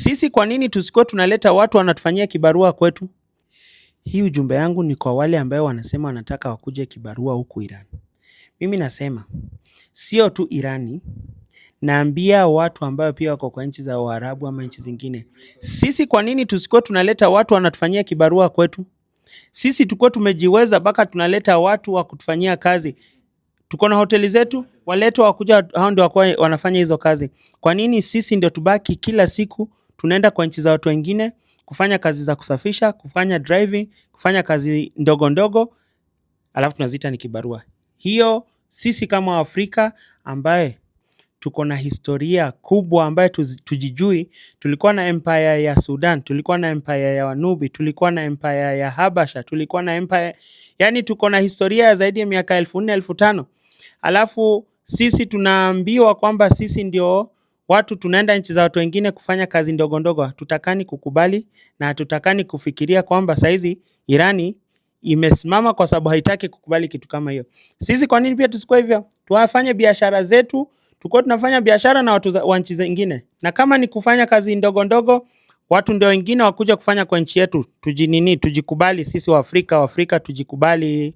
Sisi kwa nini tusikuwe tunaleta watu wanatufanyia kibarua kwetu? Hii ujumbe yangu ni kwa wale ambao wanasema wanataka wakuje kibarua huku Iran. Mimi nasema sio tu Irani, naambia watu ambao pia wako kwa nchi za Waarabu ama nchi zingine. Sisi kwa nini tusikuwe tunaleta watu wanatufanyia kibarua kwetu? Sisi tuko tumejiweza mpaka tunaleta watu wa kutufanyia kazi. Tuko na hoteli zetu, waleto wakuja, hao ndio wanafanya hizo kazi. Kwa nini sisi ndio tubaki kila siku tunaenda kwa nchi za watu wengine kufanya kazi za kusafisha, kufanya driving, kufanya kazi ndogo ndogo, alafu tunaziita ni kibarua? Hiyo sisi kama Afrika ambaye tuko na historia kubwa ambaye tujijui, tulikuwa na empire ya Sudan, tulikuwa na empire ya Wanubi, tulikuwa na empire ya Habasha, tulikuwa na empire, yani tuko na historia ya zaidi ya miaka 1400 1500. Alafu sisi tunaambiwa kwamba sisi ndio watu tunaenda nchi za watu wengine kufanya kazi ndogo ndogo. Tutakani kukubali na tutakani kufikiria kwamba saizi Irani imesimama kwa sababu haitaki kukubali kitu kama hiyo. Sisi kwa nini pia tusikuwe hivyo? Tuwafanye biashara zetu, tuko tunafanya biashara na watu wa nchi zingine. Na kama ni kufanya kazi ndogo ndogo, watu ndio wengine wakuja kufanya kwa nchi yetu. Tujikubali sisi wa Afrika tujikubali.